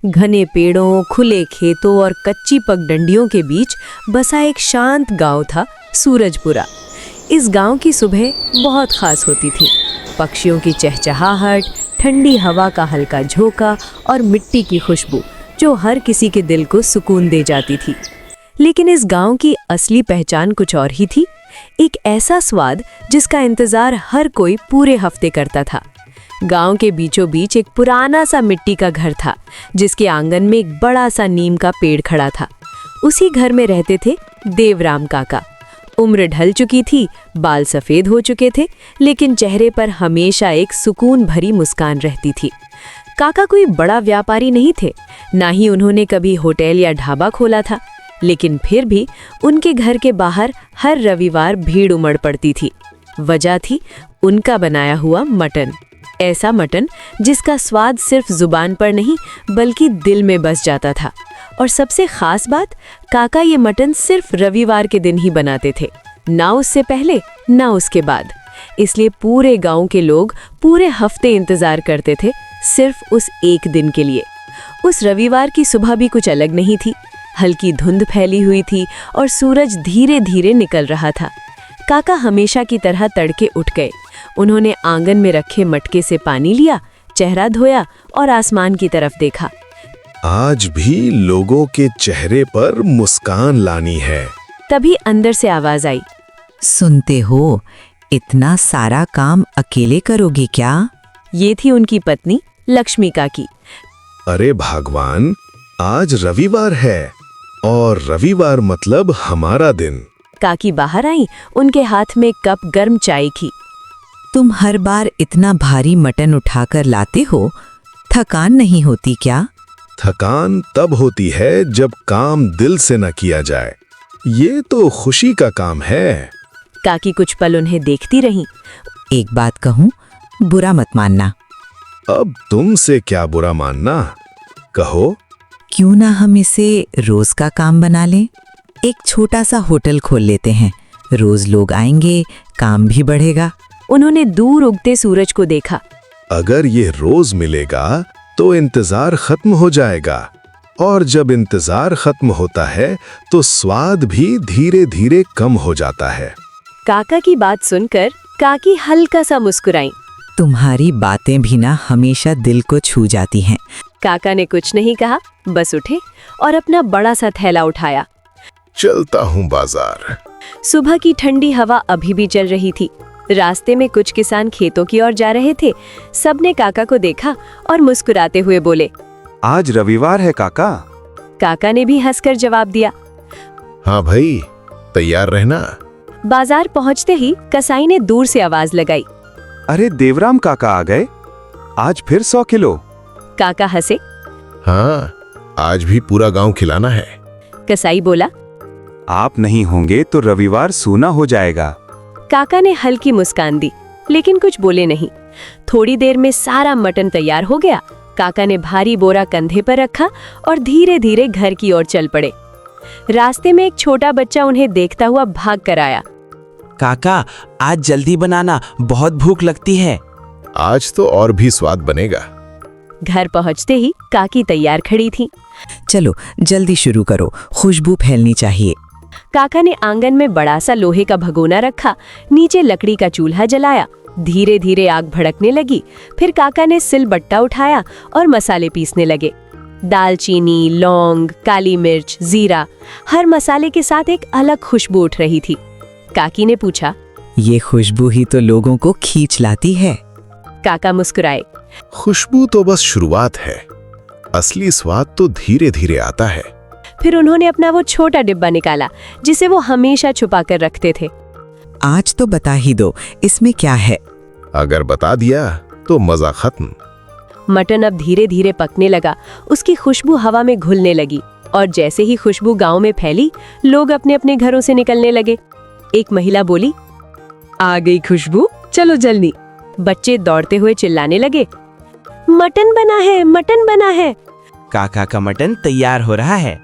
घने पेड़ों, खुले खेतों और कच्ची पगडंडियों के बीच बसा एक शांत गांव था, सूरजपुरा। इस गांव की सुबह बहुत खास होती थी। पक्षियों की चहचहाहट, ठंडी हवा का हल्का झोंका और मिट्टी की खुशबू जो हर किसी के दिल को सुकून दे जाती थी। लेकिन इस गांव की असली पहचान कुछ और ही थी। एक ऐसा स्वाद जिसका इंतजार हर कोई पूरे हफ्ते करता था। गांव के बीचों बीच एक पुराना सा मिट्टी का घर था, जिसके आंगन में एक बड़ा सा नीम का पेड़ खड़ा था। उसी घर में रहते थे देवराम काका। उम्र ढल चुकी थी, बाल सफेद हो चुके थे, लेकिन चेहरे पर हमेशा एक सुकून भरी मुस्कान रहती थी। काका कोई बड़ा व्यापारी नहीं थे, ना ही उन्होंने कभी होटल या ढाबा खोला था, लेकिन फिर भी उनके घर के बाहर हर रविवार भीड़ उमड़ पड़ती थी। वजह थी उनका बनाया हुआ मटन। ऐसा मटन जिसका स्वाद सिर्फ जुबान पर नहीं बल्कि दिल में बस जाता था। और सबसे खास बात, काका ये मटन सिर्फ रविवार के दिन ही बनाते थे, ना उससे पहले ना उसके बाद। इसलिए पूरे गांव के लोग पूरे हफ्ते इंतजार करते थे सिर्फ उस एक दिन के लिए। उस रविवार की सुबह भी कुछ अलग नहीं थी। हल्की धुंध फैली हुई थी और सूरज धीरे धीरे निकल रहा था। काका हमेशा की तरह तड़के उठ गए। उन्होंने आंगन में रखे मटके से पानी लिया, चेहरा धोया और आसमान की तरफ देखा। आज भी लोगों के चेहरे पर मुस्कान लानी है। तभी अंदर से आवाज आई, सुनते हो, इतना सारा काम अकेले करोगे क्या? ये थी उनकी पत्नी लक्ष्मी काकी। अरे भगवान, आज रविवार है और रविवार मतलब हमारा दिन। काकी बाहर आई, उनके हाथ में कप गर्म चाय की। तुम हर बार इतना भारी मटन उठाकर लाते हो, थकान नहीं होती क्या? थकान तब होती है जब काम दिल से न किया जाए। ये तो खुशी का काम है। काकी कुछ पल उन्हें देखती रहीं। एक बात कहूँ, बुरा मत मानना। अब तुमसे क्या बुरा मानना, कहो। क्यों ना हम इसे रोज का काम बना लें? एक छोटा सा होटल खोल लेते हैं, रोज लोग आएंगे, काम भी बढ़ेगा। उन्होंने दूर उगते सूरज को देखा। अगर ये रोज मिलेगा तो इंतजार खत्म हो जाएगा, और जब इंतजार खत्म होता है तो स्वाद भी धीरे धीरे कम हो जाता है। काका की बात सुनकर काकी हल्का सा मुस्कुराई। तुम्हारी बातें भी ना हमेशा दिल को छू जाती हैं। काका ने कुछ नहीं कहा, बस उठे और अपना बड़ा सा थैला उठाया। चलता हूँ बाजार। सुबह की ठंडी हवा अभी भी चल रही थी। रास्ते में कुछ किसान खेतों की ओर जा रहे थे। सबने काका को देखा और मुस्कुराते हुए बोले, आज रविवार है काका। काका ने भी हंसकर जवाब दिया, हाँ भाई, तैयार रहना। बाजार पहुंचते ही कसाई ने दूर से आवाज लगाई, अरे देवराम काका आ गए, आज फिर 100 किलो। काका हंसे। हाँ, आज भी पूरा गांव खिलाना है। कसाई बोला, आप नहीं होंगे तो रविवार सूना हो जाएगा। काका ने हल्की मुस्कान दी, लेकिन कुछ बोले नहीं। थोड़ी देर में सारा मटन तैयार हो गया। काका ने भारी बोरा कंधे पर रखा और धीरे धीरे घर की ओर चल पड़े। रास्ते में एक छोटा बच्चा उन्हें देखता हुआ भाग कर आया। काका, आज जल्दी बनाना, बहुत भूख लगती है। आज तो और भी स्वाद बनेगा। घर पहुंचते ही काकी तैयार खड़ी थी। चलो जल्दी शुरू करो, खुशबू फैलनी चाहिए। काका ने आंगन में बड़ा सा लोहे का भगोना रखा, नीचे लकड़ी का चूल्हा जलाया। धीरे धीरे आग भड़कने लगी। फिर काका ने सिलबट्टा उठाया और मसाले पीसने लगे। दालचीनी, लौंग, काली मिर्च, जीरा, हर मसाले के साथ एक अलग खुशबू उठ रही थी। काकी ने पूछा, ये खुशबू ही तो लोगों को खींच लाती है। काका मुस्कुराए। खुशबू तो बस शुरुआत है, असली स्वाद तो धीरे धीरे आता है। फिर उन्होंने अपना वो छोटा डिब्बा निकाला जिसे वो हमेशा छुपा कर रखते थे। आज तो बता ही दो, इसमें क्या है? अगर बता दिया तो मजा खत्म। मटन अब धीरे धीरे पकने लगा। उसकी खुशबू हवा में घुलने लगी और जैसे ही खुशबू गांव में फैली, लोग अपने अपने घरों से निकलने लगे। एक महिला बोली, आ गई खुशबू, चलो जल्दी। बच्चे दौड़ते हुए चिल्लाने लगे, मटन बना है, मटन बना है। काका का मटन तैयार हो रहा है।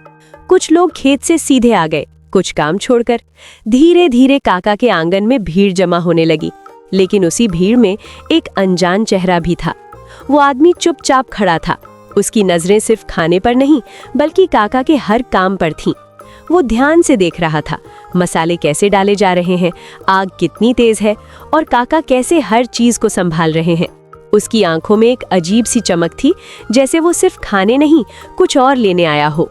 कुछ लोग खेत से सीधे आ गए, कुछ काम छोड़कर। धीरे धीरे काका के आंगन में भीड़ जमा होने लगी। लेकिन उसी भीड़ में एक अनजान चेहरा भी था। वो आदमी चुपचाप खड़ा था, उसकी नजरें सिर्फ खाने पर नहीं बल्कि काका के हर काम पर थीं। वो ध्यान से देख रहा था मसाले कैसे डाले जा रहे हैं, आग कितनी तेज है और काका कैसे हर चीज को संभाल रहे हैं। उसकी आंखों में एक अजीब सी चमक थी, जैसे वो सिर्फ खाने नहीं कुछ और लेने आया हो।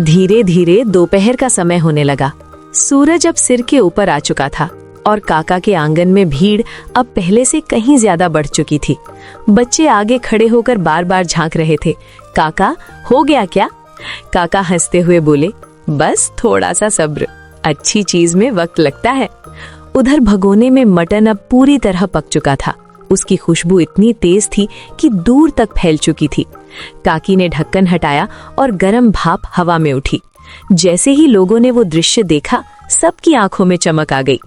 धीरे धीरे दोपहर का समय होने लगा। सूरज अब सिर के ऊपर आ चुका था और काका के आंगन में भीड़ अब पहले से कहीं ज्यादा बढ़ चुकी थी। बच्चे आगे खड़े होकर बार बार झांक रहे थे। काका, हो गया क्या? काका हंसते हुए बोले, बस थोड़ा सा सब्र, अच्छी चीज में वक्त लगता है। उधर भगोने में मटन अब पूरी तरह पक चुका था। उसकी खुशबू इतनी तेज थी कि दूर तक फैल चुकी थी। काकी ने ढक्कन हटाया और गरम भाप हवा में उठी। जैसे ही लोगों ने वो दृश्य देखा, सबकी आंखों में चमक आ गई।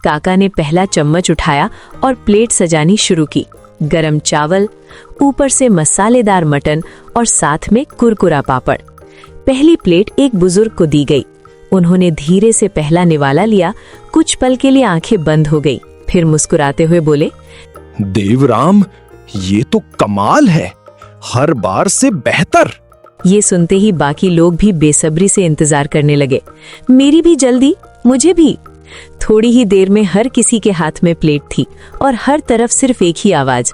काका ने पहला चम्मच उठाया और प्लेट सजानी शुरू की। गरम चावल, ऊपर से मसालेदार मटन और साथ में कुरकुरा पापड़। पहली प्लेट एक बुजुर्ग को दी गई। उन्होंने धीरे से पहला निवाला लिया। कुछ पल के लिए आंखें बंद हो गई, फिर मुस्कुराते हुए बोले, देवराम, ये तो कमाल है, हर बार से बेहतर। ये सुनते ही बाकी लोग भी बेसब्री से इंतजार करने लगे। मेरी भी जल्दी, मुझे भी। थोड़ी ही देर में हर किसी के हाथ में प्लेट थी और हर तरफ सिर्फ एक ही आवाज,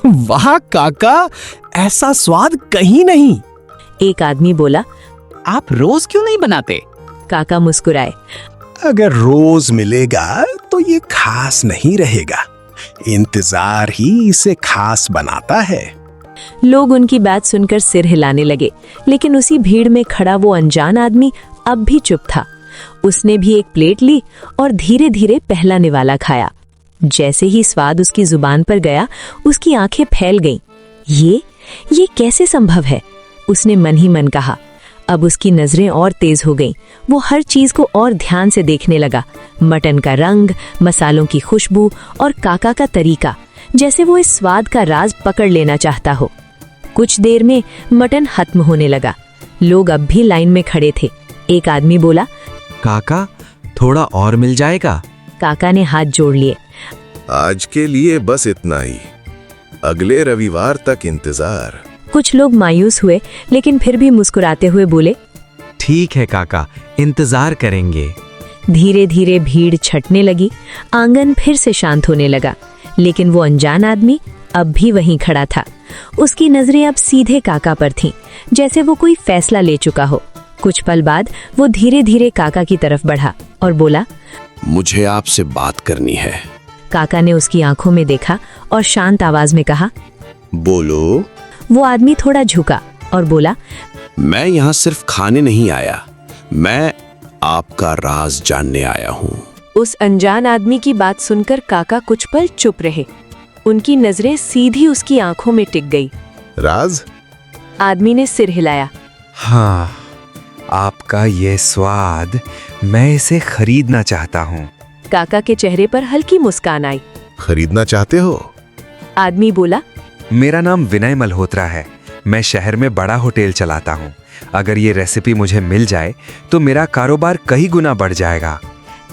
वाह काका, ऐसा स्वाद कहीं नहीं। एक आदमी बोला। आप रोज क्यों नहीं बनाते? काका मुस्कुराए। अगर रोज मिलेगा तो ये खास नहीं रहेगा, इंतजार ही इसे खास बनाता है। लोग उनकी बात सुनकर सिर हिलाने लगे, लेकिन उसी भीड़ में खड़ा वो अनजान आदमी अब भी चुप था। उसने भी एक प्लेट ली और धीरे धीरे पहला निवाला खाया। जैसे ही स्वाद उसकी जुबान पर गया, उसकी आंखें फैल गईं। ये कैसे संभव है? उसने मन ही मन कहा। अब उसकी नजरें और तेज हो गईं। वो हर चीज को और ध्यान से देखने लगा। मटन का रंग, मसालों की खुशबू और काका का तरीका, जैसे वो इस स्वाद का राज पकड़ लेना चाहता हो। कुछ देर में मटन खत्म होने लगा। लोग अब भी लाइन में खड़े थे। एक आदमी बोला, काका, थोड़ा और मिल जाएगा? काका ने हाथ जोड़ लिए। आज के लिए बस इतना ही, अगले रविवार तक इंतजार। कुछ लोग मायूस हुए, लेकिन फिर भी मुस्कुराते हुए बोले, ठीक है काका, इंतजार करेंगे। धीरे धीरे भीड़ छटने लगी। आंगन फिर से शांत होने लगा, लेकिन वो अनजान आदमी अब भी वहीं खड़ा था। उसकी नजरें अब सीधे काका पर थीं, जैसे वो कोई फैसला ले चुका हो। कुछ पल बाद वो धीरे धीरे काका की तरफ बढ़ा और बोला, मुझे आपसे बात करनी है। काका ने उसकी आंखों में देखा और शांत आवाज में कहा, बोलो। वो आदमी थोड़ा झुका और बोला, मैं यहाँ सिर्फ खाने नहीं आया, मैं आपका राज जानने आया हूँ। उस अनजान आदमी की बात सुनकर काका कुछ पल चुप रहे। उनकी नजरें सीधी उसकी आंखों में टिक गई। राज? आदमी ने सिर हिलाया। हाँ, आपका ये स्वाद, मैं इसे खरीदना चाहता हूँ। काका के चेहरे पर हल्की मुस्कान आई। खरीदना चाहते हो? आदमी बोला, मेरा नाम विनय मल्होत्रा है। मैं शहर में बड़ा होटल चलाता हूँ। अगर ये रेसिपी मुझे मिल जाए तो मेरा कारोबार कई गुना बढ़ जाएगा।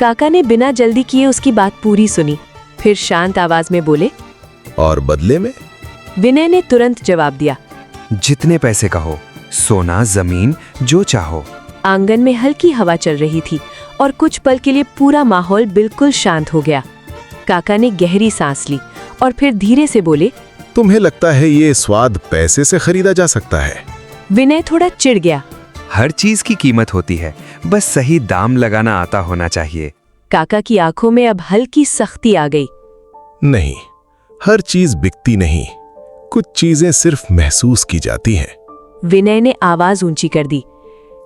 काका ने बिना जल्दी किए उसकी बात पूरी सुनी, फिर शांत आवाज में बोले, और बदले में? विनय ने तुरंत जवाब दिया, जितने पैसे कहो, सोना, जमीन, जो चाहो। आंगन में हल्की हवा चल रही थी और कुछ पल के लिए पूरा माहौल बिल्कुल शांत हो गया। काका ने गहरी सांस ली और फिर धीरे से बोले, तुम्हें लगता है ये स्वाद पैसे से खरीदा जा सकता है? विनय थोड़ा चिढ़ गया। हर चीज की कीमत होती है, बस सही दाम लगाना आता होना चाहिए। काका की आंखों में अब हल्की सख्ती आ गई। नहीं, हर चीज बिकती नहीं, कुछ चीजें सिर्फ महसूस की जाती हैं। विनय ने आवाज ऊंची कर दी।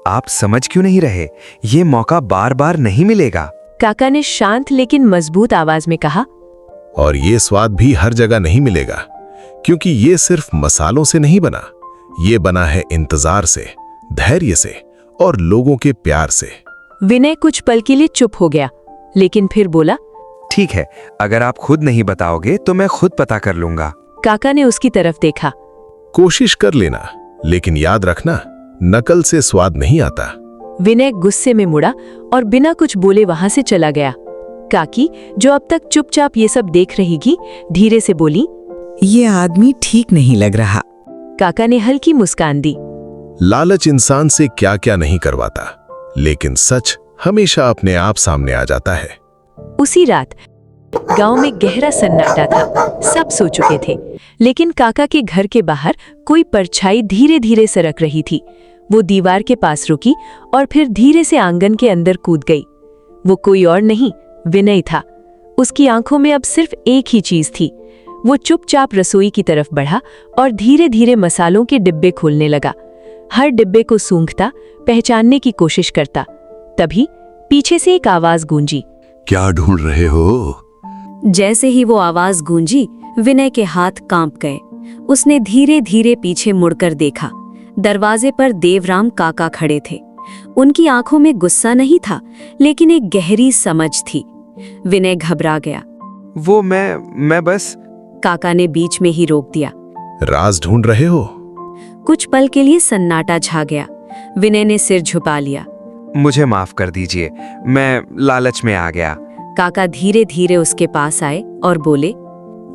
आप समझ क्यों नहीं रहे? ये मौका बार बार नहीं मिलेगा। काका ने शांत लेकिन मजबूत आवाज में कहा, और ये स्वाद भी हर जगह नहीं मिलेगा, क्योंकि ये सिर्फ मसालों से नहीं बना, ये बना है इंतजार से, धैर्य से और लोगों के प्यार से। विनय कुछ पल के लिए चुप हो गया, लेकिन फिर बोला, ठीक है, अगर आप खुद नहीं बताओगे तो मैं खुद पता कर लूंगा। काका ने उसकी तरफ देखा। कोशिश कर लेना, लेकिन याद रखना, नकल से स्वाद नहीं आता। विनय गुस्से में मुड़ा और बिना कुछ बोले वहां से चला गया। काकी, जो अब तक चुपचाप ये सब देख रही थी, धीरे से बोली, ये आदमी ठीक नहीं लग रहा। काका ने हल्की मुस्कान दी। लालच इंसान से क्या क्या नहीं करवाता, लेकिन सच हमेशा अपने आप सामने आ जाता है। उसी रात गांव में गहरा सन्नाटा था। सब सो चुके थे, लेकिन काका के घर के बाहर कोई परछाई धीरे धीरे सरक रही थी। वो दीवार के पास रुकी और फिर धीरे से आंगन के अंदर कूद गई। वो कोई और नहीं, विनय था। उसकी आंखों में अब सिर्फ एक ही चीज थी। वो चुपचाप रसोई की तरफ बढ़ा और धीरे धीरे मसालों के डिब्बे खोलने लगा। हर डिब्बे को सूंघता, पहचानने की कोशिश करता। तभी पीछे से एक आवाज गूंजी। क्या ढूंढ रहे हो? जैसे ही वो आवाज गूंजी, विनय के हाथ कांप गए। उसने धीरे धीरे पीछे मुड़कर देखा। दरवाजे पर देवराम काका खड़े थे। उनकी आंखों में गुस्सा नहीं था, लेकिन एक गहरी समझ थी। विनय घबरा गया। वो मैं बस। काका ने बीच में ही रोक दिया। राज ढूंढ रहे हो? कुछ पल के लिए सन्नाटा छा गया। विनय ने सिर झुका लिया। मुझे माफ कर दीजिए, मैं लालच में आ गया। काका धीरे धीरे उसके पास आए और बोले,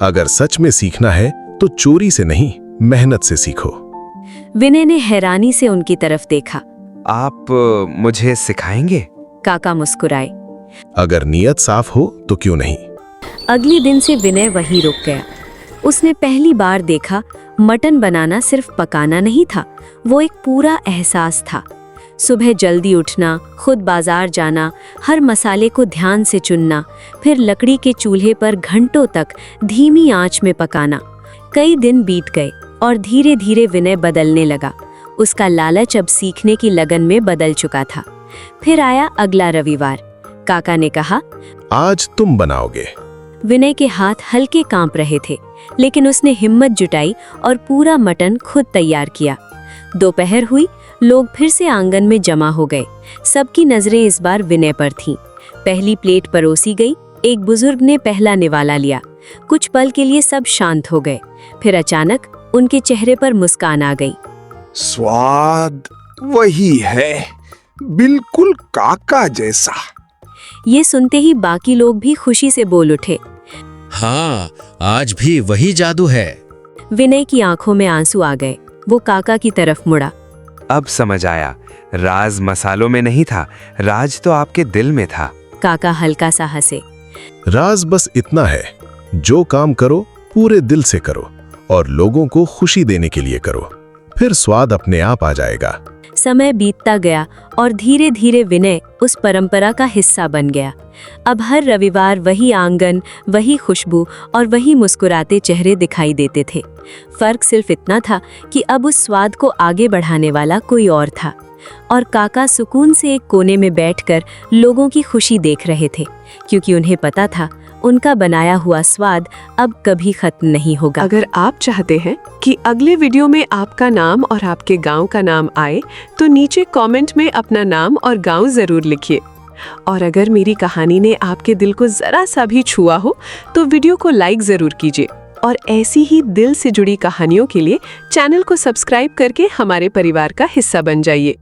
अगर सच में सीखना है तो चोरी से नहीं, मेहनत से सीखो। विनय ने हैरानी से उनकी तरफ देखा। आप मुझे सिखाएंगे? काका मुस्कुराए। अगर नीयत साफ हो तो क्यों नहीं। अगले दिन से विनय वहीं रुक गया। उसने पहली बार देखा, मटन बनाना सिर्फ पकाना नहीं था, वो एक पूरा एहसास था। सुबह जल्दी उठना, खुद बाजार जाना, हर मसाले को ध्यान से चुनना, फिर लकड़ी के चूल्हे पर घंटों तक धीमी आंच में पकाना। कई दिन बीत गए और धीरे धीरे विनय बदलने लगा। उसका लालच अब सीखने की लगन में बदल चुका था। फिर आया अगला रविवार। काका ने कहा, आज तुम बनाओगे। विनय के हाथ हल्के कांप रहे थे, लेकिन उसने हिम्मत जुटाई और पूरा मटन खुद तैयार किया। दोपहर हुई, लोग फिर से आंगन में जमा हो गए। सबकी नजरें इस बार विनय पर थीं। पहली प्लेट परोसी गई। एक बुजुर्ग ने पहला निवाला लिया। कुछ पल के लिए सब शांत हो गए। फिर अचानक उनके चेहरे पर मुस्कान आ गई। स्वाद वही है, बिल्कुल काका जैसा। ये सुनते ही बाकी लोग भी खुशी से बोल उठे। हाँ, आज भी वही जादू है। विनय की आंखों में आंसू आ गए। वो काका की तरफ मुड़ा। अब समझ आया, राज मसालों में नहीं था, राज तो आपके दिल में था। काका हल्का सा हंसे। राज बस इतना है, जो काम करो पूरे दिल से करो और लोगों को खुशी देने के लिए करो, फिर स्वाद अपने आप आ जाएगा। समय बीतता गया और धीरे धीरे विनय उस परंपरा का हिस्सा बन गया। अब हर रविवार वही आंगन, वही खुशबू और वही मुस्कुराते चेहरे दिखाई देते थे। फर्क सिर्फ इतना था कि अब उस स्वाद को आगे बढ़ाने वाला कोई और था, और काका सुकून से एक कोने में बैठकर लोगों की खुशी देख रहे थे, क्योंकि उन्हें पता था उनका बनाया हुआ स्वाद अब कभी खत्म नहीं होगा। अगर आप चाहते हैं कि अगले वीडियो में आपका नाम और आपके गांव का नाम आए, तो नीचे कमेंट में अपना नाम और गांव जरूर लिखिए। और अगर मेरी कहानी ने आपके दिल को जरा सा भी छुआ हो, तो वीडियो को लाइक जरूर कीजिए। और ऐसी ही दिल से जुड़ी कहानियों के लिए चैनल को सब्सक्राइब करके हमारे परिवार का हिस्सा बन जाइए।